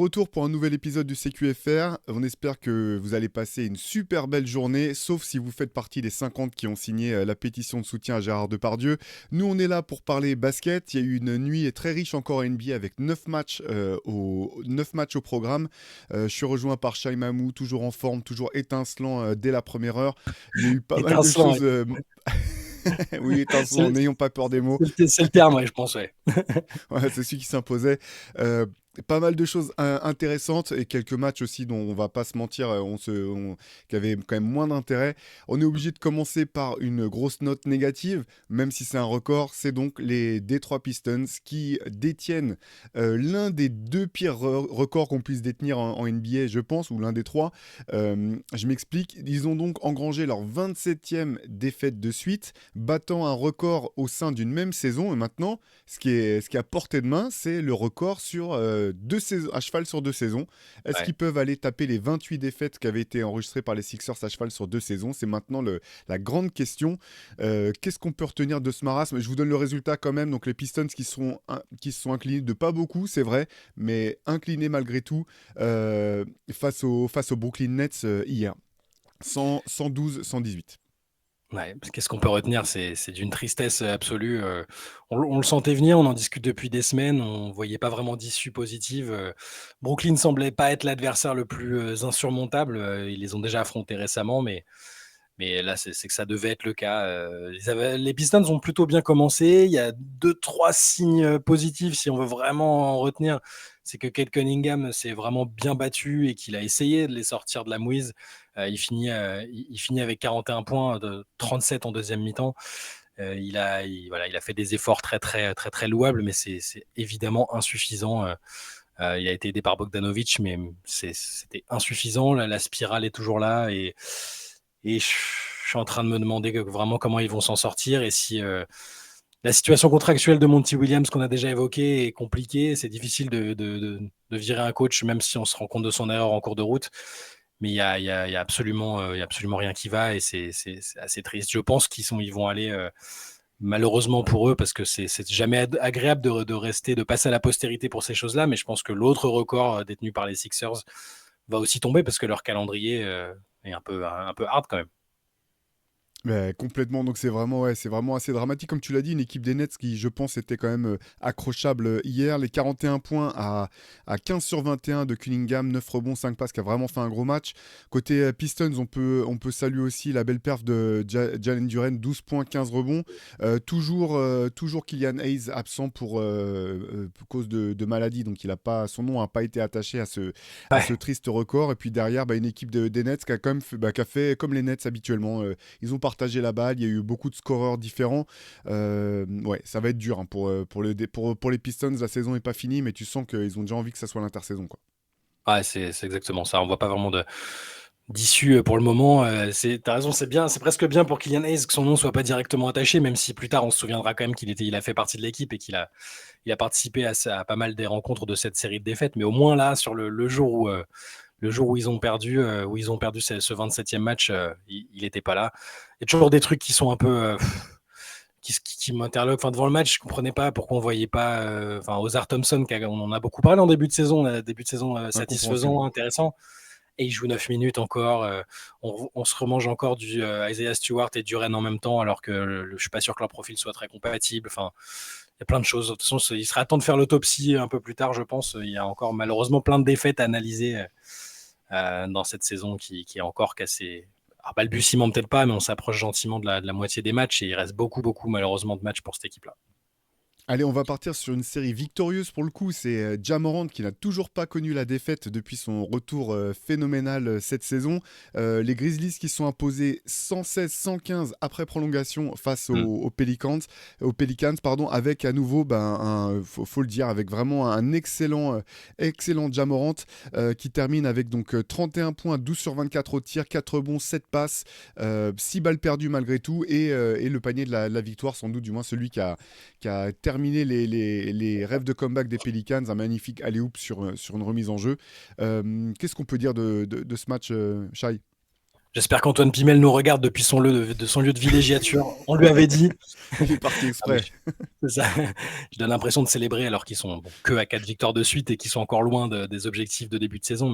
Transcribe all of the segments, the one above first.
retour pour un nouvel épisode du CQFR. On espère que vous allez passer une super belle journée, sauf si vous faites partie des 50 qui ont signé la pétition de soutien à Gérard Depardieu. Nous, on est là pour parler basket. Il y a eu une nuit très riche encore en NBA avec 9 matchs au programme. Je suis rejoint par Shai Mamou, toujours en forme, toujours étincelant dès la première heure. Il y a eu pas mal de Étincelant, choses. Oui, c'est étincelant, le, n'ayons pas peur des mots. c'est le terme, ouais, je pense, ouais. Ouais, c'est celui qui s'imposait. Euh, Pas mal de choses intéressantes et quelques matchs aussi dont on va pas se mentir, qui avaient quand même moins d'intérêt. On est obligé de commencer par une grosse note négative, même si c'est un record. C'est donc les Detroit Pistons qui détiennent l'un des deux pires records qu'on puisse détenir en NBA, je pense, ou l'un des trois. Je m'explique. Ils ont donc engrangé leur 27e défaite de suite, battant un record au sein d'une même saison. Et maintenant, ce qui est à portée de main, c'est le record sur deux saisons, à cheval sur deux saisons. Est-ce Ouais. qu'ils peuvent aller taper les 28 défaites qui avaient été enregistrées par les Sixers à cheval sur deux saisons? C'est maintenant la grande question. Qu'est-ce qu'on peut retenir de ce marasme? Je vous donne le résultat quand même. Donc les Pistons qui se sont inclinés de pas beaucoup, c'est vrai, mais inclinés malgré tout face aux Brooklyn Nets hier. 112-118. Ouais, qu'est-ce qu'on peut retenir? C'est d'une tristesse absolue. On le sentait venir, on en discute depuis des semaines, on voyait pas vraiment d'issue positive. Brooklyn semblait pas être l'adversaire le plus insurmontable. Ils les ont déjà affrontés récemment, mais là, c'est que ça devait être le cas. Les Pistons ont plutôt bien commencé. Il y a deux, trois signes positifs, si on veut vraiment en retenir. C'est que Kate Cunningham s'est vraiment bien battu et qu'il a essayé de les sortir de la mouise. Il finit avec 41 points, de 37 en deuxième mi-temps. Voilà, il a fait des efforts très, très, très, très louables, mais c'est évidemment insuffisant. Il a été aidé par Bogdanovic, mais c'était insuffisant. La spirale est toujours là et je suis en train de me demander vraiment comment ils vont s'en sortir et si la situation contractuelle de Monty Williams qu'on a déjà évoquée est compliquée. C'est difficile de virer un coach, même si on se rend compte de son erreur en cours de route. Mais il y a absolument rien qui va et c'est assez triste. Je pense ils vont aller malheureusement pour eux, parce que c'est jamais agréable de rester, de passer à la postérité pour ces choses-là, mais je pense que l'autre record détenu par les Sixers va aussi tomber parce que leur calendrier est un peu hard quand même. Ouais, complètement, donc c'est vraiment assez dramatique. Comme tu l'as dit, une équipe des Nets qui, je pense, était quand même accrochable hier. Les 41 points à 15 sur 21 de Cunningham, 9 rebonds, 5 passes, qui a vraiment fait un gros match. Côté Pistons, on peut saluer aussi la belle perf de Jalen Duren, 12 points, 15 rebonds. Toujours Killian Hayes absent pour cause de maladie, donc son nom n'a pas été attaché à ce Ouais. triste record. Et puis derrière, des équipes des Nets qui a quand même qui a fait comme les Nets habituellement. Ils ont partagé la balle, il y a eu beaucoup de scoreurs différents. Ouais, ça va être dur hein, pour les Pistons. La saison n'est pas finie, mais tu sens qu'ils ont déjà envie que ça soit l'intersaison, quoi. Ouais, c'est exactement ça. On voit pas vraiment d'issue pour le moment. T'as raison, c'est bien, c'est presque bien pour Kylian Hayes que son nom soit pas directement attaché, même si plus tard on se souviendra quand même il a fait partie de l'équipe et il a participé à pas mal des rencontres de cette série de défaites. Mais au moins là, sur le jour où ils ont perdu ce 27e match, il était pas là. Il y a toujours des trucs qui sont un peu qui m'interloquent. Enfin, devant le match, je comprenais pas pourquoi on voyait pas. Enfin, Ozar Thompson, on en a beaucoup parlé en début de saison, Incompréhensible. satisfaisant, intéressant. Et il joue 9 minutes encore. On se remange encore du Isaiah Stewart et Duren en même temps, alors que je suis pas sûr que leur profil soit très compatible. Enfin, il y a plein de choses. De toute façon, il sera temps de faire l'autopsie un peu plus tard, je pense. Il y a encore malheureusement plein de défaites à analyser dans cette saison qui est encore cassée. Alors, balbutiement peut-être pas, mais on s'approche gentiment de la moitié des matchs et il reste beaucoup, beaucoup malheureusement de matchs pour cette équipe-là. Allez, on va partir sur une série victorieuse pour le coup. C'est Ja Morant qui n'a toujours pas connu la défaite depuis son retour phénoménal cette saison. Les Grizzlies qui sont imposés 116-115 après prolongation face Mm. aux Pelicans, pardon, avec à nouveau, faut le dire, avec vraiment un excellent Ja Morant qui termine avec donc 31 points, 12 sur 24 au tir, 4 bons, 7 passes, 6 balles perdues malgré tout et le panier de la victoire, sans doute du moins celui qui a terminé les rêves de comeback des Pelicans, un magnifique alley-oop sur une remise en jeu. Qu'est-ce qu'on peut dire de ce match, Shai? J'espère qu'Antoine Pimel nous regarde depuis son lieu de villégiature. On lui avait dit. Il est parti Ah, mais exprès. c'est ça. Je donne l'impression de célébrer alors qu'ils sont que à 4 victoires de suite et qu'ils sont encore loin des objectifs de début de saison.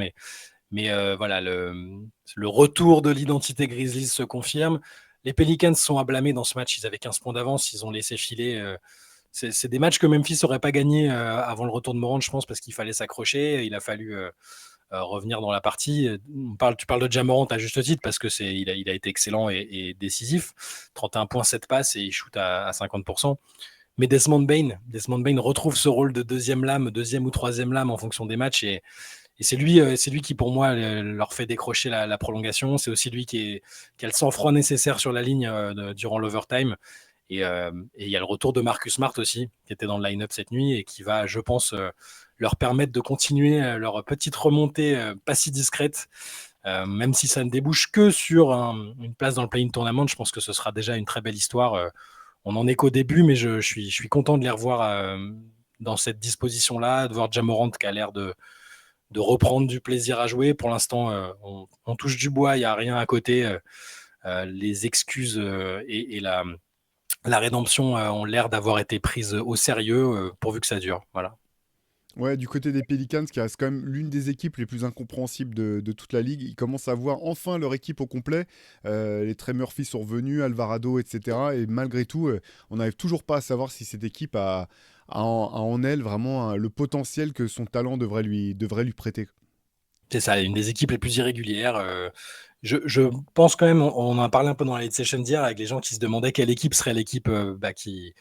Mais voilà, le retour de l'identité Grizzlies se confirme. Les Pelicans sont à blâmer dans ce match. Ils avaient 15 points d'avance. Ils ont laissé filer. C'est des matchs que Memphis n'aurait pas gagné avant le retour de Morant, je pense, parce qu'il fallait s'accrocher. Il a fallu revenir dans la partie. Tu parles de Ja Morant à juste titre parce que il a été excellent et décisif. 31 points, 7 passes et il shoot à 50%. Mais Desmond Bain retrouve ce rôle de deuxième ou troisième lame en fonction des matchs et c'est lui qui pour moi leur fait décrocher la prolongation. C'est aussi lui qui a le sang-froid nécessaire sur la ligne durant l'overtime. Et il y a le retour de Marcus Smart aussi, qui était dans le line-up cette nuit et qui va, je pense, leur permettre de continuer leur petite remontée pas si discrète. Même si ça ne débouche que sur une place dans le play-in tournament, je pense que ce sera déjà une très belle histoire. On en est qu'au début, mais je suis content de les revoir dans cette disposition-là, de voir Ja Morant qui a l'air de reprendre du plaisir à jouer. Pour l'instant, on touche du bois, il n'y a rien à côté. Les excuses et la rédemption ont l'air d'avoir été prises au sérieux pourvu que ça dure. Voilà. Ouais, du côté des Pelicans, qui reste quand même l'une des équipes les plus incompréhensibles de toute la ligue, ils commencent à voir enfin leur équipe au complet. Les Trey Murphy sont revenus, Alvarado, etc. Et malgré tout, on n'arrive toujours pas à savoir si cette équipe a en elle vraiment le potentiel que son talent devrait lui prêter. C'est ça, une des équipes les plus irrégulières. Je pense quand même, on en a parlé un peu dans la late session d'hier avec les gens qui se demandaient quelle équipe serait l'équipe voilà, qui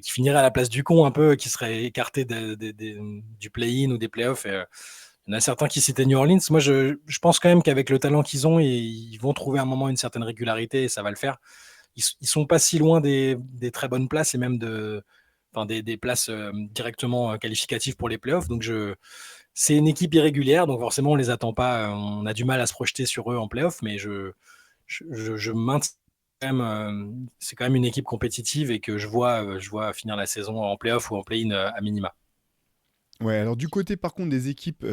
finirait à la place du con un peu, qui serait écarté du play-in ou des playoffs. Il y en a certains qui citaient New Orleans. Moi, je pense quand même qu'avec le talent qu'ils ont, ils vont trouver à un moment une certaine régularité et ça va le faire. Ils sont pas si loin des très bonnes places et même des places directement qualificatives pour les playoffs. Donc, c'est une équipe irrégulière, donc forcément, on les attend pas. On a du mal à se projeter sur eux en playoff, mais je maintiens quand même, c'est quand même une équipe compétitive et que je vois finir la saison en playoff ou en play-in à minima. Ouais, alors du côté par contre des équipes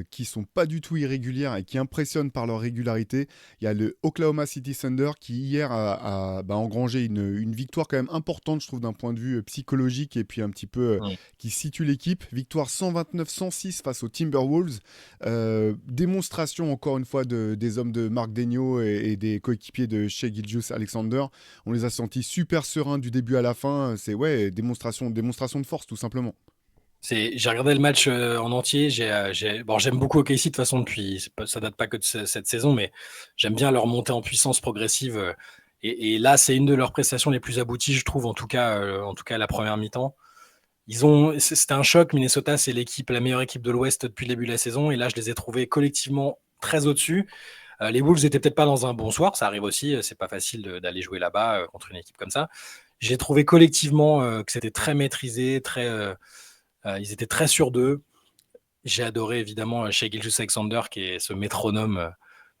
qui sont pas du tout irrégulières et qui impressionnent par leur régularité, il y a le Oklahoma City Thunder qui hier a engrangé une victoire quand même importante, je trouve, d'un point de vue psychologique et puis un petit peu Mm. qui situe l'équipe. Victoire 129-106 face aux Timberwolves. Démonstration encore une fois des hommes de Marc Degnaud et des coéquipiers de Shai Gilgeous-Alexander. On les a sentis super sereins du début à la fin. C'est ouais, démonstration de force tout simplement. J'ai regardé le match en entier. Bon, j'aime beaucoup OKC de toute façon ça date pas que de cette saison, mais j'aime bien leur montée en puissance progressive. Et là, c'est une de leurs prestations les plus abouties, je trouve, en tout cas à la première mi-temps. C'était un choc. Minnesota, c'est la meilleure équipe de l'Ouest depuis le début de la saison. Et là, je les ai trouvés collectivement très au-dessus. Les Wolves étaient peut-être pas dans un bon soir. Ça arrive aussi. C'est pas facile d'aller jouer là-bas contre une équipe comme ça. J'ai trouvé collectivement que c'était très maîtrisé, ils étaient très sûrs d'eux. J'ai adoré évidemment Shai Gilgeous-Alexander qui est ce métronome.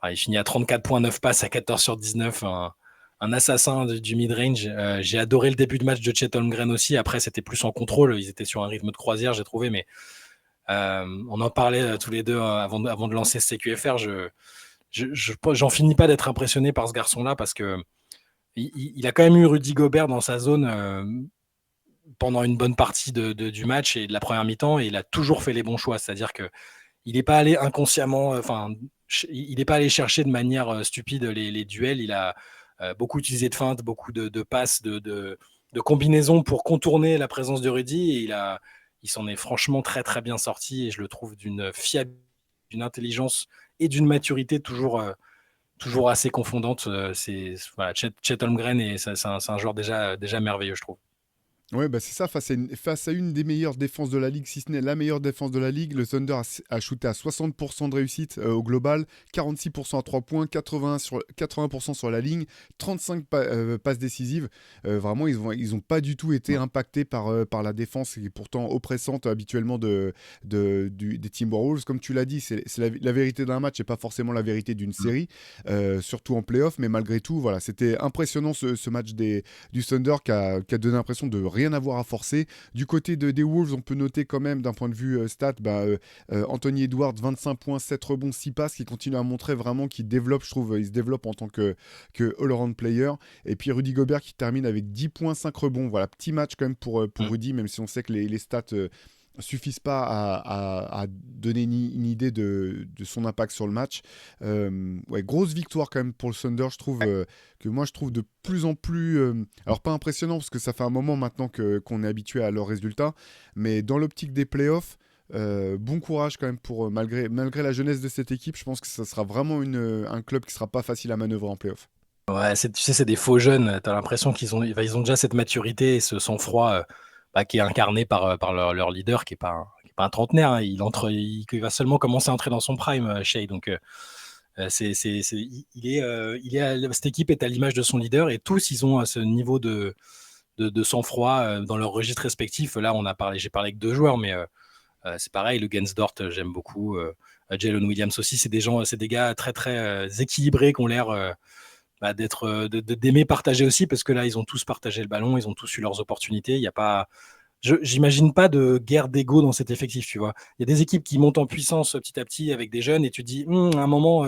Il finit à 34 points, 9 passes à 14 sur 19, un assassin du mid-range. J'ai adoré le début de match de Chet Holmgren aussi. Après, c'était plus en contrôle. Ils étaient sur un rythme de croisière, j'ai trouvé. Mais on en parlait tous les deux avant de lancer ce CQFR. J'en finis pas d'être impressionné par ce garçon-là parce que il a quand même eu Rudy Gobert dans sa zone pendant une bonne partie du match et de la première mi-temps, et il a toujours fait les bons choix. C'est-à-dire que il n'est pas allé inconsciemment, il n'est pas allé chercher de manière stupide les duels. Il a beaucoup utilisé de feintes, beaucoup de passes, de combinaisons pour contourner la présence de Rudy. Et il s'en est franchement très très bien sorti et je le trouve d'une fiabilité, d'une intelligence et d'une maturité toujours assez confondante. Voilà, Chet Holmgren, et c'est un joueur déjà merveilleux, je trouve. Ouais, bah c'est ça, face à une des meilleures défenses de la ligue, si ce n'est la meilleure défense de la ligue, le Thunder a shooté à 60% de réussite au global, 46% à 3 points, 80% sur la ligne, 35 passes décisives. Vraiment, ils ont pas du tout été impactés par la défense qui est pourtant oppressante habituellement des Timberwolves. Comme tu l'as dit, c'est la vérité d'un match et pas forcément la vérité d'une série, surtout en playoff, mais malgré tout, voilà, c'était impressionnant ce match du Thunder qui a donné l'impression de rien avoir à forcer. Du côté des Wolves, on peut noter quand même d'un point de vue stat, Anthony Edwards, 25 points, 7 rebonds, 6 passes, qui continue à montrer vraiment qu'il développe, je trouve, il se développe en tant que all-around player. Et puis Rudy Gobert qui termine avec 10 points, 5 rebonds. Voilà, petit match quand même pour Rudy, même si on sait que les stats suffisent pas à donner une idée de son impact sur le match. Ouais, grosse victoire quand même pour le Thunder, je trouve, que moi je trouve de plus en plus, alors pas impressionnant parce que ça fait un moment maintenant qu'on est habitué à leurs résultats, mais dans l'optique des playoffs, bon courage quand même pour malgré la jeunesse de cette équipe. Je pense que ça sera vraiment un club qui sera pas facile à manœuvrer en playoff. Ouais, tu sais, c'est des faux jeunes. Tu as l'impression ils ont déjà cette maturité et ce sang-froid qui est incarné par leur leader, qui est pas un trentenaire, hein. Il va seulement commencer à entrer dans son prime, Shea. Donc, cette équipe est à l'image de son leader et tous, ils ont ce niveau de sang-froid dans leur registre respectif. Là, j'ai parlé avec deux joueurs, mais c'est pareil. Le Gensdort, j'aime beaucoup. Jalen Williams aussi. C'est des gars très, très équilibrés qui ont l'air d'aimer partager aussi, parce que là, ils ont tous partagé le ballon, ils ont tous eu leurs opportunités. Il y a pas, j'imagine pas de guerre d'ego dans cet effectif, tu vois. Il y a des équipes qui montent en puissance petit à petit avec des jeunes, et tu te dis, à un moment,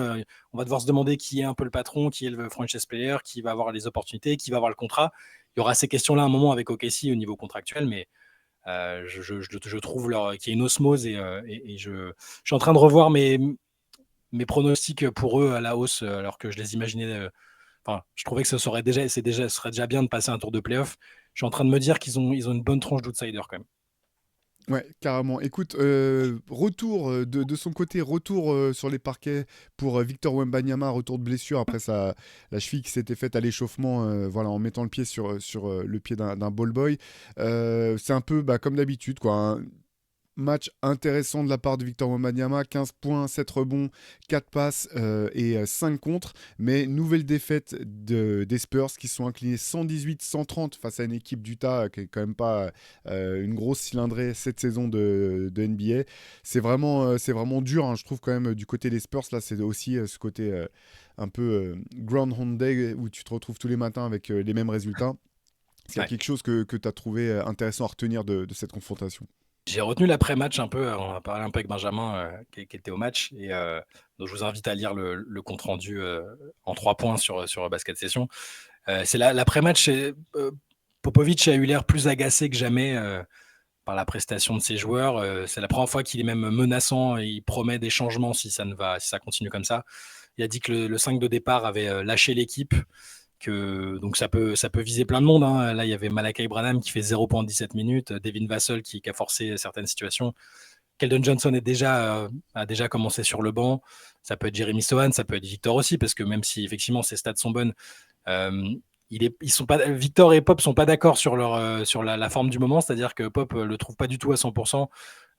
on va devoir se demander qui est un peu le patron, qui est le franchise player, qui va avoir les opportunités, qui va avoir le contrat. Il y aura ces questions-là à un moment avec OKC au niveau contractuel, mais je trouve qu'il y a une osmose, et je suis en train de revoir mes pronostics pour eux à la hausse, alors que je les imaginais. Enfin, je trouvais que ce serait déjà bien de passer un tour de playoff. Je suis en train de me dire qu'ils ont une bonne tranche d'outsider quand même. Ouais, carrément. Écoute, retour de son côté, retour sur les parquets pour Victor Wembanyama, retour de blessure après la cheville qui s'était faite à l'échauffement, voilà, en mettant le pied sur le pied d'un ball boy. C'est un peu comme d'habitude, quoi, hein. Match intéressant de la part de Victor Wembanyama, 15 points, 7 rebonds, 4 passes et 5 contres. Mais nouvelle défaite des Spurs qui sont inclinés 118-130 face à une équipe d'Utah qui est quand même pas une grosse cylindrée cette saison de NBA. C'est vraiment dur, hein, je trouve quand même du côté des Spurs. Là, c'est aussi ce côté un peu Groundhog Day où tu te retrouves tous les matins avec les mêmes résultats. Est-ce qu'il y a Ouais. quelque chose que tu as trouvé intéressant à retenir de cette confrontation? J'ai retenu l'après-match un peu. On a parlé un peu avec Benjamin qui était au match. Et donc je vous invite à lire le compte-rendu en 3 points sur Basket Session. C'est l'après-match. Popovic a eu l'air plus agacé que jamais par la prestation de ses joueurs. C'est la première fois qu'il est même menaçant et il promet des changements si ça continue comme ça. Il a dit que le 5 de départ avait lâché l'équipe. Donc ça peut viser plein de monde, hein. Là, il y avait Malakai Branham qui fait 0,17 minutes, Devin Vassell qui a forcé certaines situations. Keldon Johnson a déjà commencé sur le banc. Ça peut être Jeremy Sohan, ça peut être Victor aussi, parce que même si effectivement ses stats sont bonnes, Victor et Pop sont pas d'accord sur la forme du moment, c'est-à-dire que Pop le trouve pas du tout à 100%.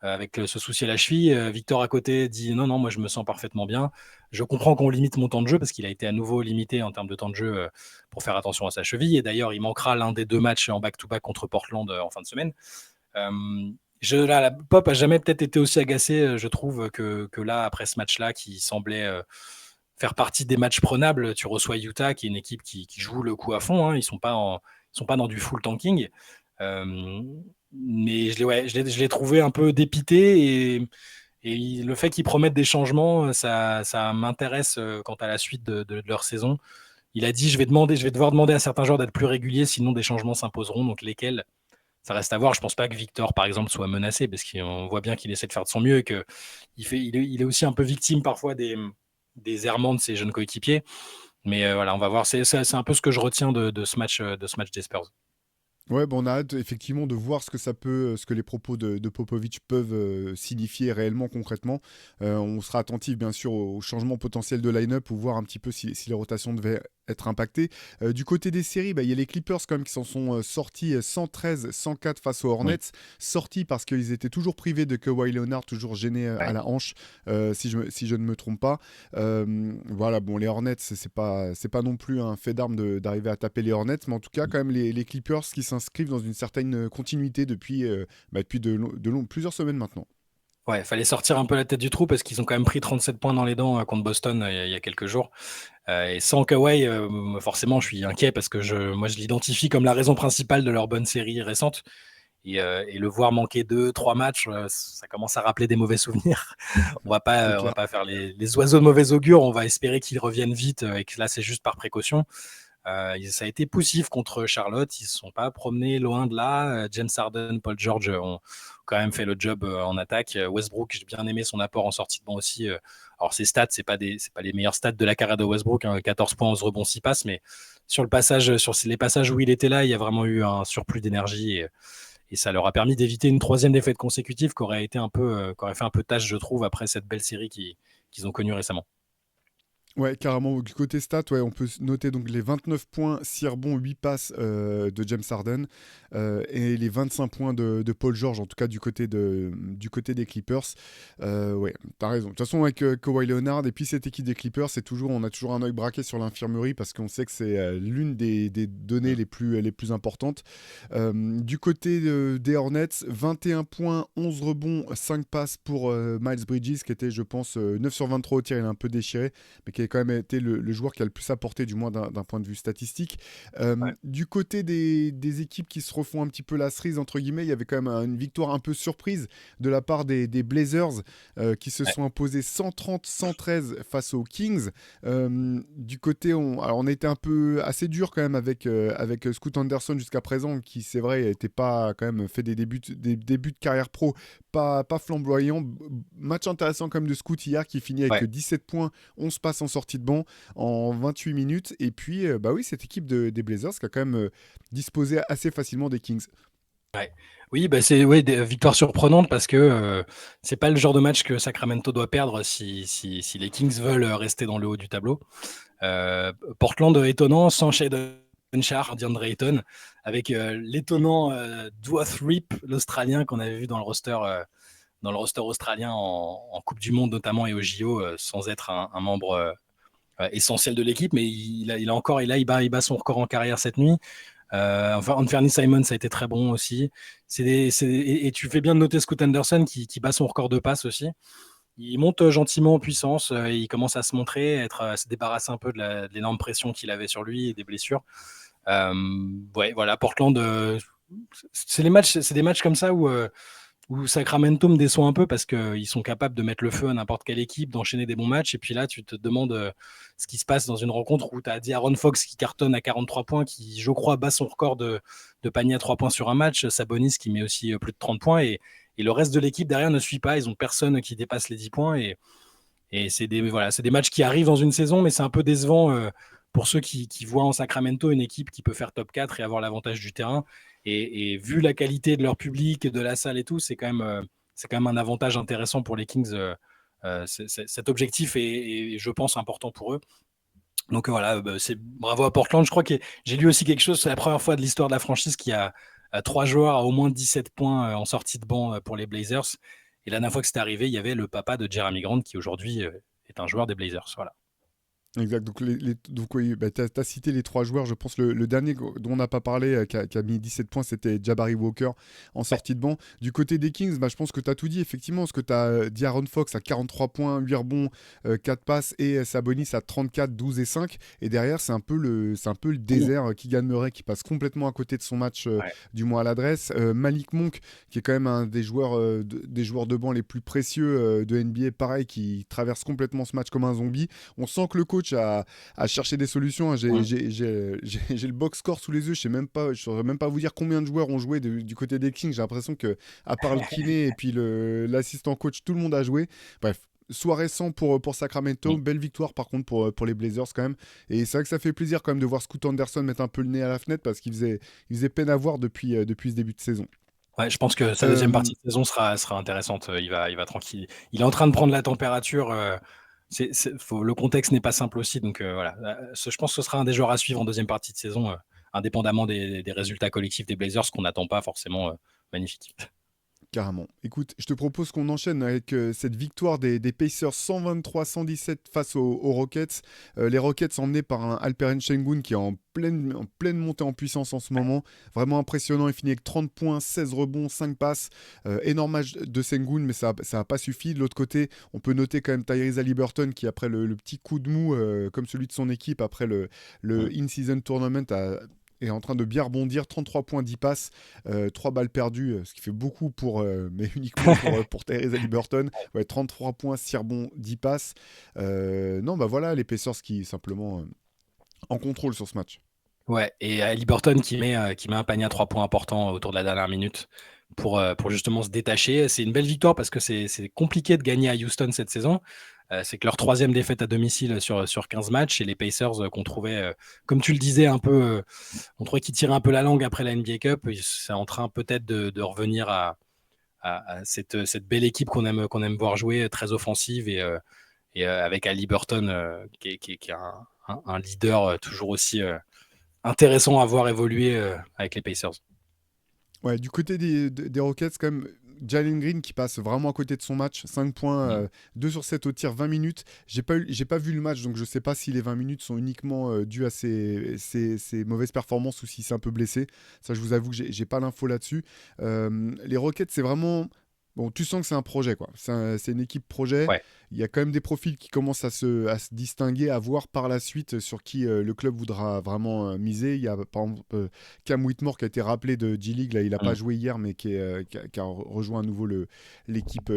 Avec ce souci à la cheville. Victor à côté dit non, moi je me sens parfaitement bien. Je comprends qu'on limite mon temps de jeu parce qu'il a été à nouveau limité en termes de temps de jeu pour faire attention à sa cheville. Et d'ailleurs, il manquera l'un des 2 matchs en back-to-back contre Portland en fin de semaine. La Pop a jamais peut-être été aussi agacé, je trouve, que là, après ce match-là, qui semblait faire partie des matchs prenables. Tu reçois Utah, qui est une équipe qui joue le coup à fond, hein. Ils sont pas dans du full tanking. Mais je l'ai trouvé un peu dépité, et le fait qu'ils promettent des changements, ça m'intéresse quant à la suite de leur saison. Il a dit je vais devoir demander à certains joueurs d'être plus réguliers, sinon des changements s'imposeront. Donc lesquels, ça reste à voir. Je pense pas que Victor, par exemple, soit menacé, parce qu'on voit bien qu'il essaie de faire de son mieux et qu'il est aussi un peu victime parfois des errements de ses jeunes coéquipiers. Mais voilà, on va voir. C'est un peu ce que je retiens de ce match des Spurs. Ouais, on a hâte effectivement de voir ce que les propos de Popovic peuvent signifier réellement, concrètement. On sera attentif bien sûr au changement potentiel de line-up pour voir un petit peu si les rotations devaient être impactées. Du côté des séries, il y a les Clippers quand même qui s'en sont sortis 113-104 face aux Hornets. Oui. Sortis parce qu'ils étaient toujours privés de Kawhi Leonard, toujours gênés à Ouais. la hanche, si je ne me trompe pas. Voilà, bon, les Hornets, c'est pas non plus un fait d'armes d'arriver à taper les Hornets, mais en tout cas, quand même, les Clippers qui s'inscrivent dans une certaine continuité depuis plusieurs semaines maintenant. Ouais, fallait sortir un peu la tête du trou parce qu'ils ont quand même pris 37 points dans les dents contre Boston il y a quelques jours. Et sans Kawhi, forcément, je suis inquiet parce que moi, je l'identifie comme la raison principale de leur bonne série récente. Et le voir manquer 2, 3 matchs, ça commence à rappeler des mauvais souvenirs. On va C'est clair. pas faire les oiseaux de mauvais augure. On va espérer qu'ils reviennent vite et que là, c'est juste par précaution. Ça a été poussif contre Charlotte. Ils ne se sont pas promenés loin de là. James Harden, Paul George ont quand même fait le job en attaque. Westbrook, j'ai bien aimé son apport en sortie de banc aussi. Alors, ses stats, c'est pas les meilleurs stats de la carrière de Westbrook, hein, 14 points, 11 rebonds, 6 passes. Mais sur les passages où il était là, il y a vraiment eu un surplus d'énergie. Et ça leur a permis d'éviter une troisième défaite consécutive qui aurait fait un peu tâche, je trouve, après cette belle série qu'ils ont connue récemment. Ouais, carrément. Du côté stats, ouais, on peut noter donc les 29 points, 6 rebonds, 8 passes de James Harden et les 25 points de Paul George, en tout cas du côté des Clippers. Ouais, t'as raison. De toute façon, avec Kawhi Leonard et puis cette équipe des Clippers, on a toujours un œil braqué sur l'infirmerie parce qu'on sait que c'est l'une des données les plus importantes. Du côté des Hornets, 21 points, 11 rebonds, 5 passes pour Miles Bridges, qui était, je pense, 9 sur 23 au tir. Il a un peu déchiré, mais qui a quand même été le joueur qui a le plus apporté, du moins d'un point de vue statistique. Ouais. Du côté des équipes qui se refont un petit peu la cerise, entre guillemets, il y avait quand même une victoire un peu surprise de la part des Blazers qui se Ouais. sont imposés 130-113 face aux Kings. Du côté, alors on a été un peu assez dur quand même avec Scoot Anderson jusqu'à présent, qui c'est vrai n'était pas quand même fait des débuts de carrière pro pas flamboyants. Match intéressant quand même de Scoot hier qui finit avec Ouais. 17 points, 11 passes en sortie de banc en 28 minutes. Et puis, bah oui, cette équipe des Blazers qui a quand même disposé assez facilement des Kings. Ouais. Oui, bah c'est ouais, des victoires surprenantes parce que c'est pas le genre de match que Sacramento doit perdre si les Kings veulent rester dans le haut du tableau. Portland étonnant, sans Shaedon Sharpe, DeAndre Ayton, avec l'étonnant Duath Rip, l'Australien qu'on avait vu dans le roster australien en Coupe du Monde notamment et au JO, sans être un membre essentiel de l'équipe, mais il bat son record en carrière cette nuit. Enfin, Anthony Simon, ça a été très bon aussi. Et tu fais bien de noter Scoot Anderson qui bat son record de passe aussi. Il monte gentiment en puissance, il commence à se montrer, se débarrasser un peu de l'énorme pression qu'il avait sur lui et des blessures. Ouais, voilà, Portland, c'est des matchs comme ça où Sacramento me déçoit un peu parce qu'ils sont capables de mettre le feu à n'importe quelle équipe, d'enchaîner des bons matchs. Et puis là, tu te demandes ce qui se passe dans une rencontre où tu as Aaron Fox qui cartonne à 43 points, qui, je crois, bat son record de panier à 3 points sur un match. Sabonis qui met aussi plus de 30 points. Et le reste de l'équipe derrière ne suit pas. Ils n'ont personne qui dépasse les 10 points. Et c'est des matchs qui arrivent dans une saison, mais c'est un peu décevant pour ceux qui voient en Sacramento une équipe qui peut faire top 4 et avoir l'avantage du terrain. Et vu la qualité de leur public, de la salle et tout, c'est quand même un avantage intéressant pour les Kings. Cet objectif est, je pense, important pour eux. Donc voilà, c'est bravo à Portland. Je crois que j'ai lu aussi quelque chose, c'est la première fois de l'histoire de la franchise qui a 3 joueurs à au moins 17 points en sortie de banc pour les Blazers. Et la dernière fois que c'était arrivé, il y avait le papa de Jeremy Grant qui aujourd'hui est un joueur des Blazers. Voilà. Exact. Donc oui, bah, tu as cité les trois joueurs. Je pense le dernier dont on n'a pas parlé, qui a mis 17 points, c'était Jabari Walker en Ouais. sortie de banc. Du côté des Kings, bah, je pense que tu as tout dit. Effectivement, ce que tu as dit, Aaron Fox à 43 points, 8 rebonds, 4 passes, et Sabonis à 34, 12 et 5. Et derrière, c'est un peu le désert. Keegan Murray qui passe complètement à côté de son match, Ouais. du moins à l'adresse. Malik Monk, qui est quand même un des joueurs de banc les plus précieux de NBA, pareil, qui traverse complètement ce match comme un zombie. On sent que le coach a cherché des solutions. Mm. J'ai le box score sous les yeux. Je saurais même pas vous dire combien de joueurs ont joué du côté des Kings. J'ai l'impression que, à part le kiné et puis l'assistant coach, tout le monde a joué. Bref. Soirée sans pour Sacramento, Mm. belle victoire par contre pour les Blazers quand même. Et c'est vrai que ça fait plaisir quand même de voir Scoot Anderson mettre un peu le nez à la fenêtre parce il faisait peine à voir depuis ce début de saison. Ouais, je pense que sa deuxième Euh, partie de saison sera intéressante. Il va tranquille. Il est en train de prendre la température. Le contexte n'est pas simple aussi. Donc voilà. Je pense que ce sera un des joueurs à suivre en deuxième partie de saison, indépendamment des résultats collectifs des Blazers, qu'on n'attend pas forcément magnifique. Carrément. Écoute, je te propose qu'on enchaîne avec cette victoire des Pacers 123-117 face aux Rockets. Les Rockets emmenés par un Alperen Sengun qui est en pleine montée en puissance en ce moment. Vraiment impressionnant. Il finit avec 30 points, 16 rebonds, 5 passes. Énorme match de Sengun, mais ça n'a pas suffi. De l'autre côté, on peut noter quand même Tyrese Haliburton qui, après le petit coup de mou, comme celui de son équipe, après le Mm. In-Season Tournament, est en train de bien rebondir, 33 points, 10 passes, 3 balles perdues, ce qui fait beaucoup mais uniquement pour Tyrese Haliburton. Ouais, 33 points, 6 rebonds, 10 passes. Non, bah voilà, les Pacers qui simplement en contrôle sur ce match. Ouais, et Haliburton qui met un panier à 3 points important autour de la dernière minute pour justement se détacher. C'est une belle victoire parce que c'est compliqué de gagner à Houston cette saison. C'est que leur troisième défaite à domicile sur 15 matchs et les Pacers qu'on trouvait, comme tu le disais, un peu, on trouvait qu'ils tiraient un peu la langue après la NBA Cup. C'est en train peut-être de revenir à cette belle équipe qu'on aime voir jouer, très offensive et avec Haliburton qui est un leader toujours aussi intéressant à voir évoluer avec les Pacers. Ouais, du côté des Rockets, quand même, Jalen Green qui passe vraiment à côté de son match. 5 points, Mm. 2 sur 7 au tir, 20 minutes. J'ai pas vu le match, donc je sais pas si les 20 minutes sont uniquement dues à ses mauvaises performances ou si c'est un peu blessé. Ça, je vous avoue que j'ai pas l'info là-dessus. Les Rockets, c'est vraiment. Bon, tu sens que c'est un projet, quoi. C'est une équipe projet. Ouais. Il y a quand même des profils qui commencent à se distinguer, à voir par la suite sur qui le club voudra vraiment miser. Il y a par exemple Cam Whitmore qui a été rappelé de G-League. Là, il n'a pas Mm. joué hier, mais qui a rejoint à nouveau l'équipe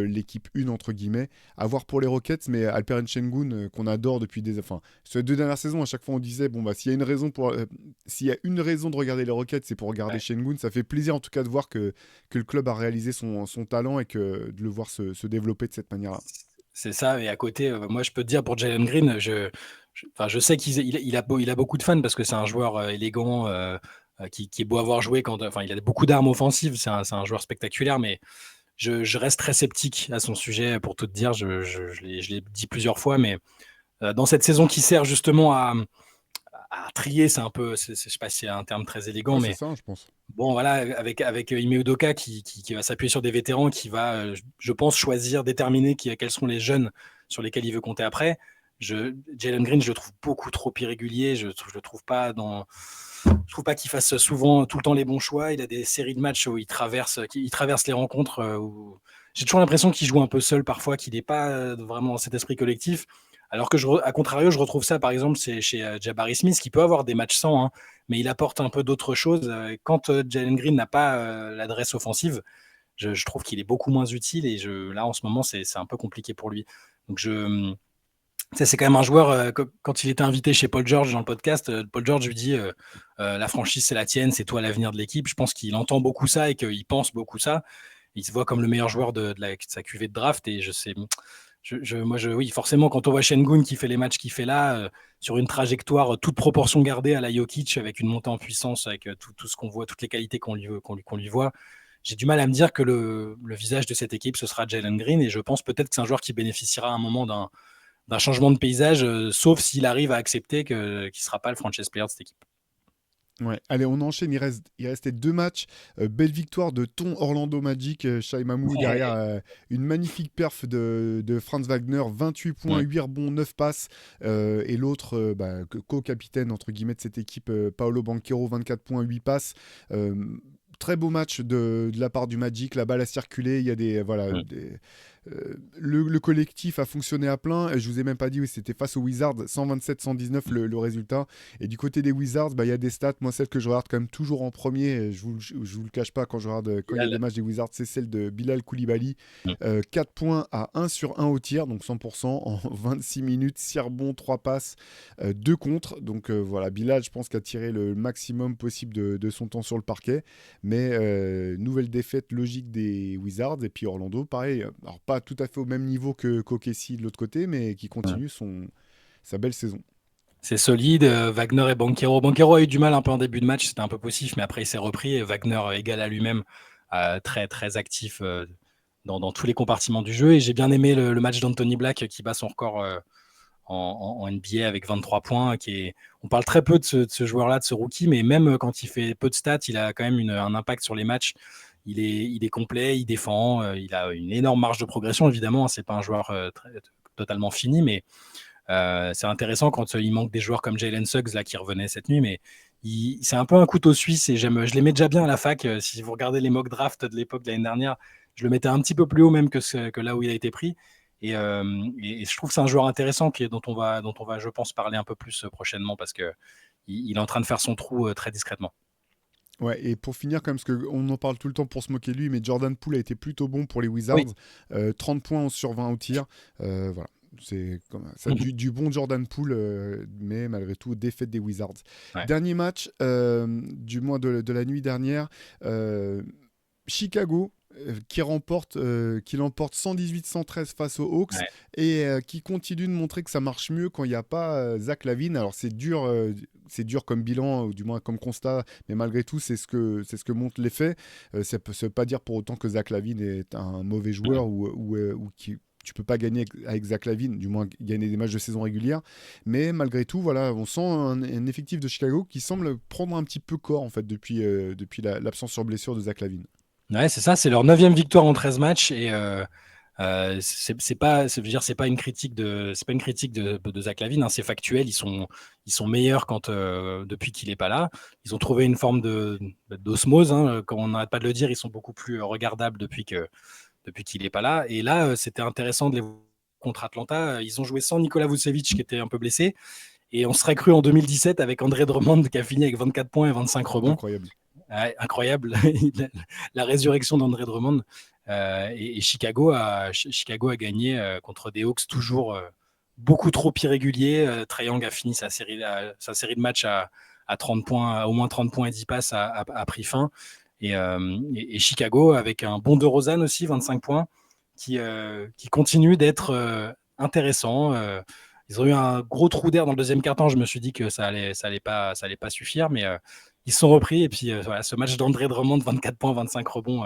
1, entre guillemets. À voir pour les Rockets, mais Alperen Sengun, qu'on adore depuis des. Enfin, sur les 2 dernières saisons, à chaque fois, on disait bon, bah, s'il y a une raison de regarder les Rockets, c'est pour regarder Ouais. Sengun. Ça fait plaisir, en tout cas, de voir que le club a réalisé son talent et de le voir se développer de cette manière-là. C'est ça, et à côté, moi je peux te dire pour Jalen Green, enfin, je sais il a beaucoup de fans parce que c'est un joueur élégant, qui est beau à voir jouer enfin, il a beaucoup d'armes offensives, c'est un joueur spectaculaire, mais je reste très sceptique à son sujet pour tout te dire. Je l'ai dit plusieurs fois, mais dans cette saison qui sert justement à trier, je sais pas si c'est un terme très élégant, Ouais, c'est mais ça, je pense. bon, voilà, avec Ime Udoka qui va s'appuyer sur des vétérans, qui va, je pense, choisir, déterminer quels sont les jeunes sur lesquels il veut compter après. Jalen Green, je le trouve beaucoup trop irrégulier. Je trouve pas qu'il fasse souvent tout le temps les bons choix. Il a des séries de matchs où il traverse les rencontres. J'ai toujours l'impression qu'il joue un peu seul parfois, qu'il n'est pas vraiment dans cet esprit collectif. Alors que, à contrario, je retrouve ça, par exemple, c'est chez Jabari Smith, qui peut avoir des matchs sans, hein, mais il apporte un peu d'autres choses. Quand Jalen Green n'a pas l'adresse offensive, je trouve qu'il est beaucoup moins utile et là, en ce moment, c'est un peu compliqué pour lui. Donc, c'est quand même un joueur, quand il était invité chez Paul George dans le podcast, Paul George lui dit la franchise, c'est la tienne, c'est toi l'avenir de l'équipe. Je pense qu'il entend beaucoup ça et qu'il pense beaucoup ça. Il se voit comme le meilleur joueur de sa cuvée de draft et je sais. Oui, forcément, quand on voit Şengün qui fait les matchs qu'il fait là, sur une trajectoire toute proportion gardée à la Jokic, avec une montée en puissance, avec tout ce qu'on voit, toutes les qualités qu'on lui voit, j'ai du mal à me dire que le visage de cette équipe, ce sera Jalen Green. Et je pense peut-être que c'est un joueur qui bénéficiera à un moment d'un changement de paysage, sauf s'il arrive à accepter qu'il ne sera pas le franchise player de cette équipe. Ouais. Allez, on enchaîne. Il restait 2 matchs. Belle victoire de ton Orlando Magic, Shai Mamou, derrière une magnifique perf de Franz Wagner. 28 points, Mm. 8 rebonds, 9 passes. Et l'autre, co-capitaine, entre guillemets, de cette équipe, Paolo Banchero, 24 points, 8 passes. Euh, Très beau match de la part du Magic. La balle a circulé. Il y a Mm. le collectif a fonctionné à plein. Et je vous ai même pas dit, oui, c'était face aux Wizards, 127-119 le résultat. Et du côté des Wizards, bah, il y a des stats. Moi, celle que je regarde quand même toujours en premier, et je vous le cache pas quand je regarde, quand il y a des Bilal. matchs des Wizards, c'est celle de Bilal Koulibaly. Mm. 4 points à 1 sur 1 au tir, donc 100% en 26 minutes, 6 rebonds, 3 passes, 2 contre. Donc voilà, Bilal, je pense, qu'a tiré le maximum possible de son temps sur le parquet. Mais nouvelle défaite logique des Wizards. Et puis Orlando, pareil, alors pas tout à fait au même niveau qu'OKC de l'autre côté, mais qui Mm. continue sa belle saison. C'est solide. Wagner et Banchero. Banchero a eu du mal un peu en début de match, c'était un peu poussif, mais après il s'est repris. Et Wagner égal à lui-même, très très actif dans tous les compartiments du jeu. Et j'ai bien aimé le match d'Anthony Black qui bat son record en NBA avec 23 points. On parle très peu de ce joueur-là, de ce rookie, mais même quand il fait peu de stats, il a quand même un impact sur les matchs. il est complet, il défend, il a une énorme marge de progression, évidemment. C'est pas un joueur totalement fini, mais c'est intéressant quand il manque des joueurs comme Jalen Suggs là, qui revenait cette nuit, mais c'est un peu un couteau suisse et je l'aimais déjà bien à la fac. Si vous regardez les mock drafts de l'époque de l'année dernière, je le mettais un petit peu plus haut même que là où il a été pris. Et je trouve que c'est un joueur intéressant dont on va, je pense, parler un peu plus prochainement parce qu'il est en train de faire son trou très discrètement. Ouais, et pour finir, quand même, parce qu'on en parle tout le temps pour se moquer de lui, mais Jordan Poole a été plutôt bon pour les Oui. Wizards. 30 points 11 sur 20 au tir. Voilà. C'est comme ça, du bon Jordan Poole, mais malgré tout, défaite des Wizards. Ouais. Dernier match du mois de la nuit dernière. Chicago qui l'emporte 118-113 face aux Hawks, Ouais. et qui continue de montrer que ça marche mieux quand il n'y a pas Zach LaVine. Alors c'est dur comme bilan, ou du moins comme constat, mais malgré tout c'est ce que montrent les faits. Ça ne veut pas dire pour autant que Zach LaVine est un mauvais joueur, ou qui tu peux pas gagner avec Zach LaVine, du moins gagner des matchs de saison régulière. Mais malgré tout, voilà, on sent un effectif de Chicago qui semble prendre un petit peu corps en fait depuis l'absence sur blessure de Zach LaVine. Ouais, c'est ça, c'est leur 9e victoire en 13 matchs et c'est pas, je veux dire, c'est pas une critique de Zach LaVine, hein, c'est factuel. Ils sont meilleurs depuis qu'il est pas là. Ils ont trouvé une forme d'osmose, hein, comme on n'arrête pas de le dire. Ils sont beaucoup plus regardables depuis qu'il est pas là. Et là, c'était intéressant de les voir contre Atlanta. Ils ont joué sans Nikola Vucevic qui était un peu blessé, et on serait cru en 2017 avec André Drummond qui a fini avec 24 points et 25 rebonds. Incroyable. Incroyable, la résurrection d'André Drummond. Et Chicago a gagné contre des Hawks toujours beaucoup trop irréguliers. Trae Young a fini sa série de matchs à 30 points, au moins 30 points et 10 passes a pris fin. Et Chicago avec un bon DeRozan aussi, 25 points, qui continue d'être intéressant. Ils ont eu un gros trou d'air dans le deuxième quart-temps. Je me suis dit que ça allait pas suffire, mais ils se sont repris. Et puis voilà, ce match d'André Drummond, 24 points, 25 rebonds,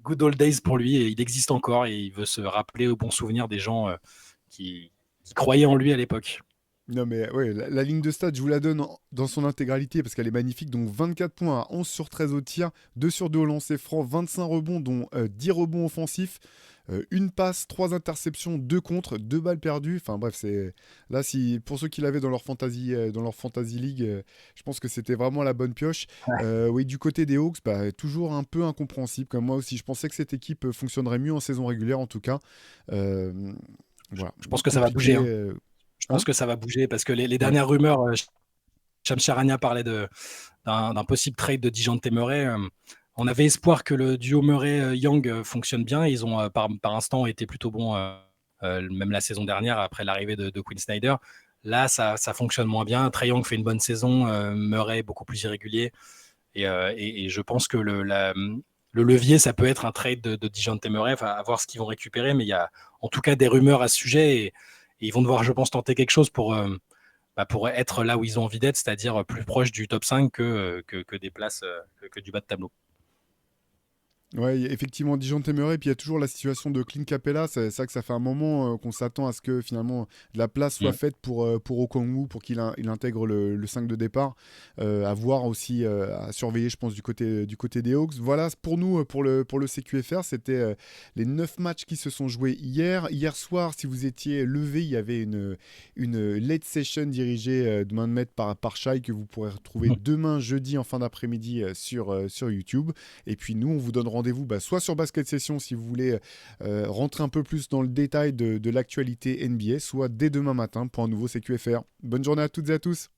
good old days pour lui. Et il existe encore et il veut se rappeler au bon souvenir des gens qui croyaient en lui à l'époque. Non mais ouais, la ligne de stats, je vous la donne dans son intégralité parce qu'elle est magnifique. Donc 24 points à 11 sur 13 au tir, 2 sur 2 au lancer franc, 25 rebonds dont 10 rebonds offensifs, une passe, 3 interceptions, 2 contre, 2 balles perdues. Enfin bref, c'est là, si pour ceux qui l'avaient dans leur fantasy league, je pense que c'était vraiment la bonne pioche. Ouais. Oui, du côté des Hawks, toujours un peu incompréhensible comme moi aussi. Je pensais que cette équipe fonctionnerait mieux en saison régulière en tout cas. Euh, voilà, Je pense que ça va compliqué. bouger, hein. Je pense Hein. que ça va bouger parce que les Ouais. dernières rumeurs, Shams Charania parlait d'un possible trade de Dejounte Murray. On avait espoir que le duo Murray-Young fonctionne bien. Ils ont par instant été plutôt bons, même la saison dernière après l'arrivée de Quinn Snyder. Là, ça fonctionne moins bien. Trae Young fait une bonne saison, Murray beaucoup plus irrégulier. Et je pense que le levier, ça peut être un trade de Dejounte Murray, à voir ce qu'ils vont récupérer. Mais il y a en tout cas des rumeurs à ce sujet, et ils vont devoir, je pense, tenter quelque chose pour être là où ils ont envie d'être, c'est-à-dire plus proche du top 5 que des places, que du bas de tableau. Ouais, effectivement, Dijon Temeray, et puis il y a toujours la situation de Clint Capella. C'est vrai que ça fait un moment qu'on s'attend à ce que finalement de la place soit faite pour Okongwu, pour qu'il intègre le 5 de départ. À voir aussi, à surveiller, je pense, du côté des Hawks. Voilà, pour nous, pour le CQFR, c'était les 9 matchs qui se sont joués hier. Hier soir, si vous étiez levé, il y avait une late session dirigée de main de maître par Shai, que vous pourrez retrouver demain, jeudi, en fin d'après-midi sur YouTube. Et puis nous, on vous donne rendez-vous soit sur Basket Session si vous voulez rentrer un peu plus dans le détail de l'actualité NBA, soit dès demain matin pour un nouveau CQFR. Bonne journée à toutes et à tous.